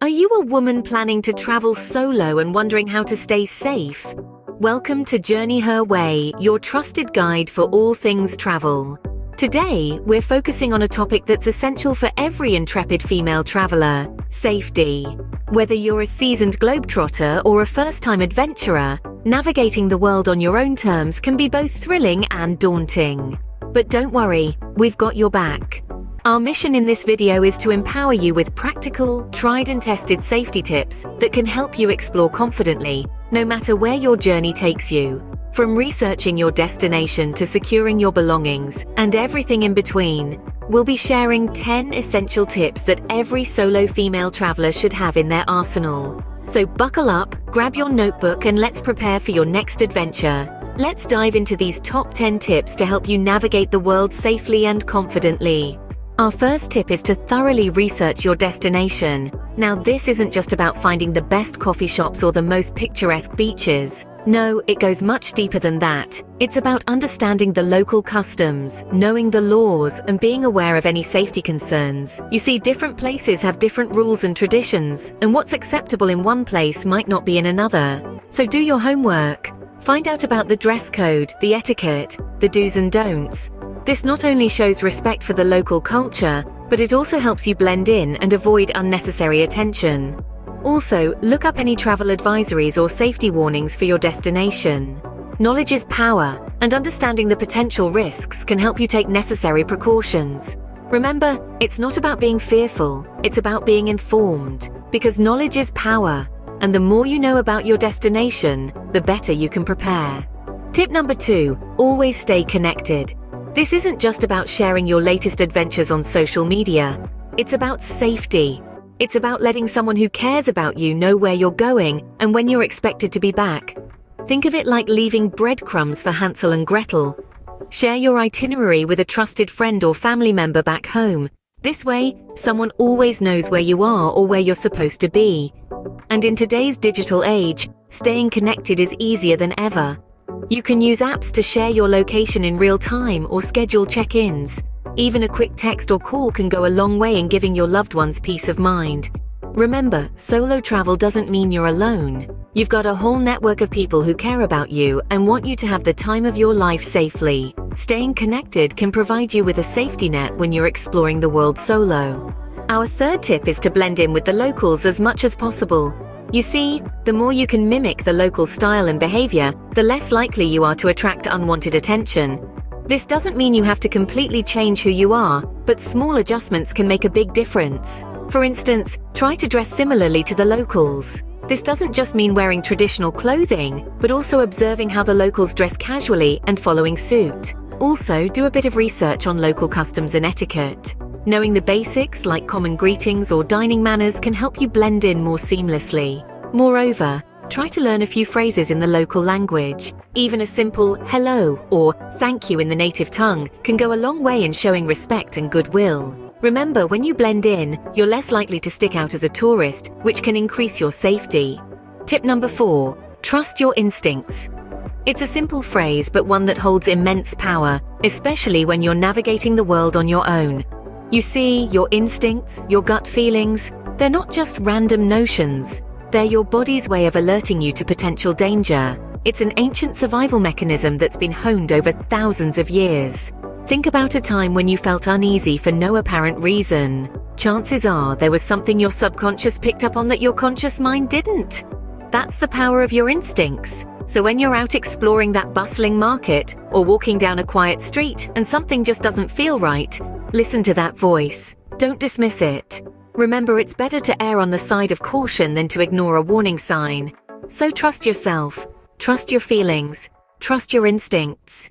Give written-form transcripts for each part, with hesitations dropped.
Are you a woman planning to travel solo and wondering how to stay safe? Welcome to Journey Her Way, your trusted guide for all things travel. Today, we're focusing on a topic that's essential for every intrepid female traveler: safety. Whether you're a seasoned globetrotter or a first-time adventurer, navigating the world on your own terms can be both thrilling and daunting. But don't worry, we've got your back. Our mission in this video is to empower you with practical, tried and tested safety tips that can help you explore confidently, no matter where your journey takes you. From researching your destination to securing your belongings, and everything in between, we'll be sharing 10 essential tips that every solo female traveler should have in their arsenal. So buckle up, grab your notebook, and let's prepare for your next adventure. Let's dive into these top 10 tips to help you navigate the world safely and confidently. Our first tip is to thoroughly research your destination. Now, this isn't just about finding the best coffee shops or the most picturesque beaches. No, it goes much deeper than that. It's about understanding the local customs, knowing the laws, and being aware of any safety concerns. You see, different places have different rules and traditions, and what's acceptable in one place might not be in another. So do your homework. Find out about the dress code, the etiquette, the do's and don'ts. This not only shows respect for the local culture, but it also helps you blend in and avoid unnecessary attention. Also, look up any travel advisories or safety warnings for your destination. Knowledge is power, and understanding the potential risks can help you take necessary precautions. Remember, it's not about being fearful, it's about being informed, because knowledge is power, and the more you know about your destination, the better you can prepare. Tip number 2, always stay connected. This isn't just about sharing your latest adventures on social media. It's about safety. It's about letting someone who cares about you know where you're going and when you're expected to be back. Think of it like leaving breadcrumbs for Hansel and Gretel. Share your itinerary with a trusted friend or family member back home. This way, someone always knows where you are or where you're supposed to be. And in today's digital age, staying connected is easier than ever. You can use apps to share your location in real time or schedule check-ins. Even a quick text or call can go a long way in giving your loved ones peace of mind. Remember, solo travel doesn't mean you're alone. You've got a whole network of people who care about you and want you to have the time of your life safely. Staying connected can provide you with a safety net when you're exploring the world solo. Our third tip is to blend in with the locals as much as possible. You see, the more you can mimic the local style and behavior, the less likely you are to attract unwanted attention. This doesn't mean you have to completely change who you are, but small adjustments can make a big difference. For instance, try to dress similarly to the locals. This doesn't just mean wearing traditional clothing, but also observing how the locals dress casually and following suit. Also, do a bit of research on local customs and etiquette. Knowing the basics like common greetings or dining manners can help you blend in more seamlessly. Moreover, try to learn a few phrases in the local language. Even a simple hello or thank you in the native tongue can go a long way in showing respect and goodwill. Remember, when you blend in, you're less likely to stick out as a tourist, which can increase your safety. Tip number 4, trust your instincts. It's a simple phrase, but one that holds immense power, especially when you're navigating the world on your own. You see, your instincts, your gut feelings, they're not just random notions. They're your body's way of alerting you to potential danger. It's an ancient survival mechanism that's been honed over thousands of years. Think about a time when you felt uneasy for no apparent reason. Chances are there was something your subconscious picked up on that your conscious mind didn't. That's the power of your instincts. So when you're out exploring that bustling market or walking down a quiet street and something just doesn't feel right, listen to that voice. Don't dismiss it. Remember, it's better to err on the side of caution than to ignore a warning sign. So trust yourself, trust your feelings, trust your instincts.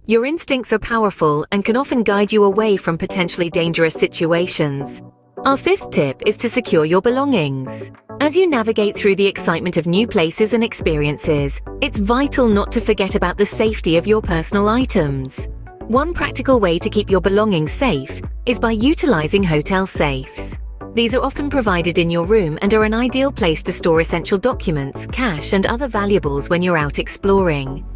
Your instincts are powerful and can often guide you away from potentially dangerous situations. Our fifth tip is to secure your belongings. As you navigate through the excitement of new places and experiences, it's vital not to forget about the safety of your personal items. One practical way to keep your belongings safe is by utilizing hotel safes. These are often provided in your room and are an ideal place to store essential documents, cash, and other valuables when you're out exploring.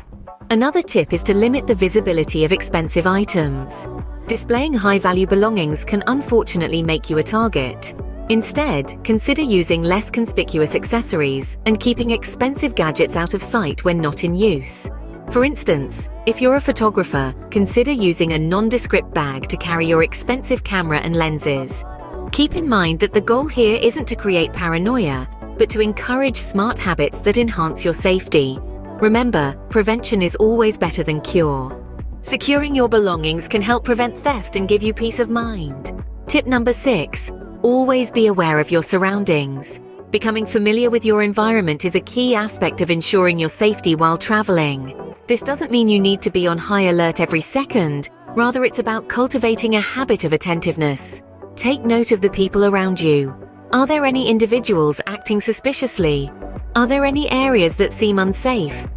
Another tip is to limit the visibility of expensive items. Displaying high-value belongings can unfortunately make you a target. Instead, consider using less conspicuous accessories and keeping expensive gadgets out of sight when not in use. For instance, if you're a photographer, consider using a nondescript bag to carry your expensive camera and lenses. Keep in mind that the goal here isn't to create paranoia, but to encourage smart habits that enhance your safety. Remember, prevention is always better than cure. Securing your belongings can help prevent theft and give you peace of mind. Tip number 6. Always be aware of your surroundings. Becoming familiar with your environment is a key aspect of ensuring your safety while traveling. This doesn't mean you need to be on high alert every second. Rather, it's about cultivating a habit of attentiveness. Take note of the people around you. Are there any individuals acting suspiciously? Are there any areas that seem unsafe?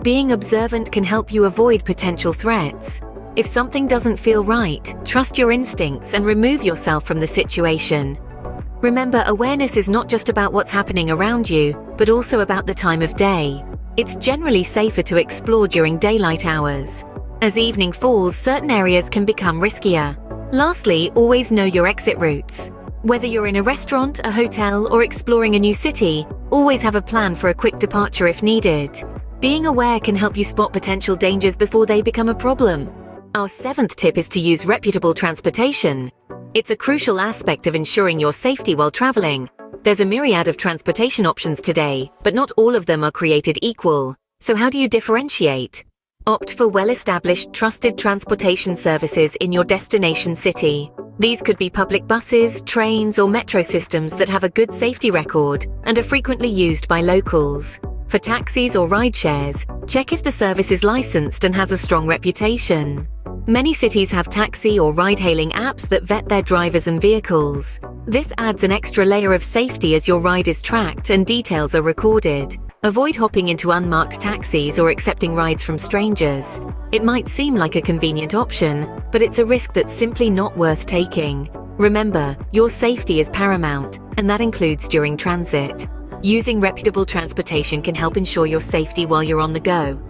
Being observant can help you avoid potential threats. If something doesn't feel right, trust your instincts and remove yourself from the situation. Remember, awareness is not just about what's happening around you, but also about the time of day. It's generally safer to explore during daylight hours. As evening falls, certain areas can become riskier. Lastly, always know your exit routes. Whether you're in a restaurant, a hotel, or exploring a new city, always have a plan for a quick departure if needed. Being aware can help you spot potential dangers before they become a problem. Our 7th tip is to use reputable transportation. It's a crucial aspect of ensuring your safety while traveling. There's a myriad of transportation options today, but not all of them are created equal. So how do you differentiate? Opt for well-established, trusted transportation services in your destination city. These could be public buses, trains, or metro systems that have a good safety record and are frequently used by locals. For taxis or ride-shares, check if the service is licensed and has a strong reputation. Many cities have taxi or ride-hailing apps that vet their drivers and vehicles. This adds an extra layer of safety as your ride is tracked and details are recorded. Avoid hopping into unmarked taxis or accepting rides from strangers. It might seem like a convenient option, but it's a risk that's simply not worth taking. Remember, your safety is paramount, and that includes during transit. Using reputable transportation can help ensure your safety while you're on the go.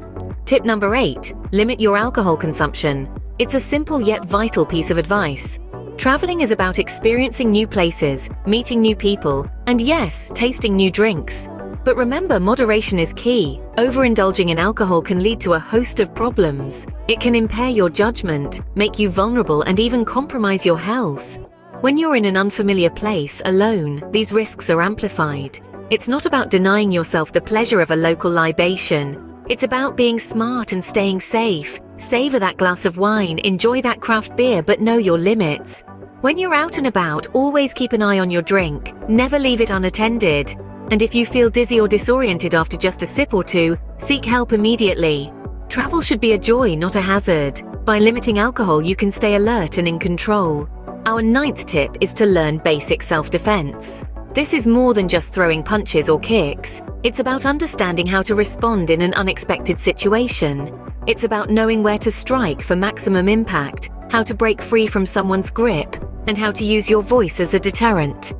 Tip number 8. Limit your alcohol consumption. It's a simple yet vital piece of advice. Traveling is about experiencing new places, meeting new people, and yes, tasting new drinks. But remember, moderation is key. Overindulging in alcohol can lead to a host of problems. It can impair your judgment, make you vulnerable, and even compromise your health. When you're in an unfamiliar place, alone, these risks are amplified. It's not about denying yourself the pleasure of a local libation. It's about being smart and staying safe. Savor that glass of wine, enjoy that craft beer, but know your limits. When you're out and about, always keep an eye on your drink. Never leave it unattended. And if you feel dizzy or disoriented after just a sip or two, seek help immediately. Travel should be a joy, not a hazard. By limiting alcohol, you can stay alert and in control. Our 9th tip is to learn basic self-defense. This is more than just throwing punches or kicks. It's about understanding how to respond in an unexpected situation. It's about knowing where to strike for maximum impact, how to break free from someone's grip, and how to use your voice as a deterrent.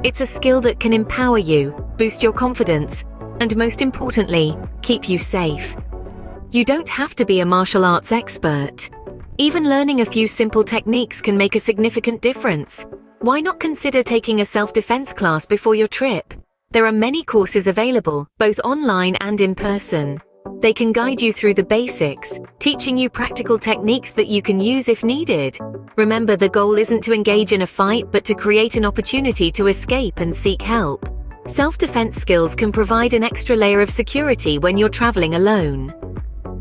It's a skill that can empower you, boost your confidence, and most importantly, keep you safe. You don't have to be a martial arts expert. Even learning a few simple techniques can make a significant difference. Why not consider taking a self-defense class before your trip? There are many courses available, both online and in person. They can guide you through the basics, teaching you practical techniques that you can use if needed. Remember, the goal isn't to engage in a fight, but to create an opportunity to escape and seek help. Self-defense skills can provide an extra layer of security when you're traveling alone.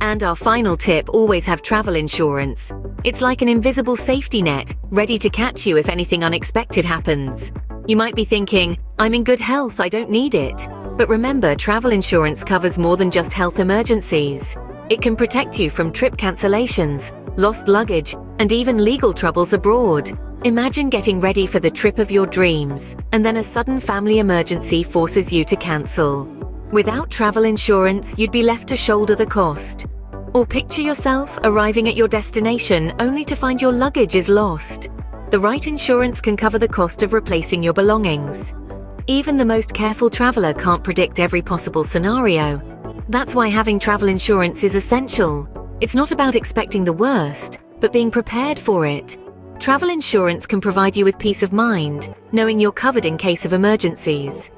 And our final tip, always have travel insurance. It's like an invisible safety net, ready to catch you if anything unexpected happens. You might be thinking, I'm in good health, I don't need it. But remember, travel insurance covers more than just health emergencies. It can protect you from trip cancellations, lost luggage, and even legal troubles abroad. Imagine getting ready for the trip of your dreams, and then a sudden family emergency forces you to cancel. Without travel insurance, you'd be left to shoulder the cost. Or picture yourself arriving at your destination only to find your luggage is lost. The right insurance can cover the cost of replacing your belongings. Even the most careful traveler can't predict every possible scenario. That's why having travel insurance is essential. It's not about expecting the worst, but being prepared for it. Travel insurance can provide you with peace of mind, knowing you're covered in case of emergencies.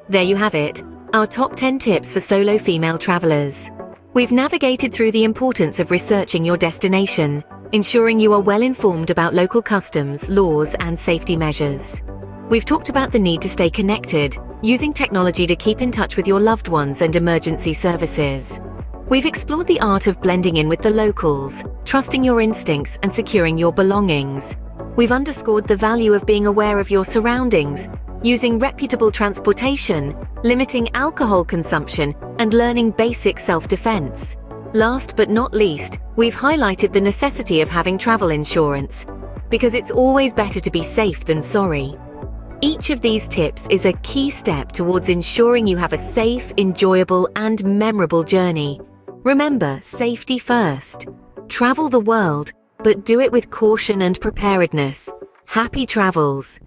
There you have it, our top 10 tips for solo female travelers. We've navigated through the importance of researching your destination, ensuring you are well informed about local customs, laws, and safety measures. We've talked about the need to stay connected, using technology to keep in touch with your loved ones and emergency services. We've explored the art of blending in with the locals, trusting your instincts and securing your belongings. We've underscored the value of being aware of your surroundings, using reputable transportation, limiting alcohol consumption, and learning basic self-defense. Last but not least, we've highlighted the necessity of having travel insurance, because it's always better to be safe than sorry. Each of these tips is a key step towards ensuring you have a safe, enjoyable, and memorable journey. Remember, safety first. Travel the world, but do it with caution and preparedness. Happy travels!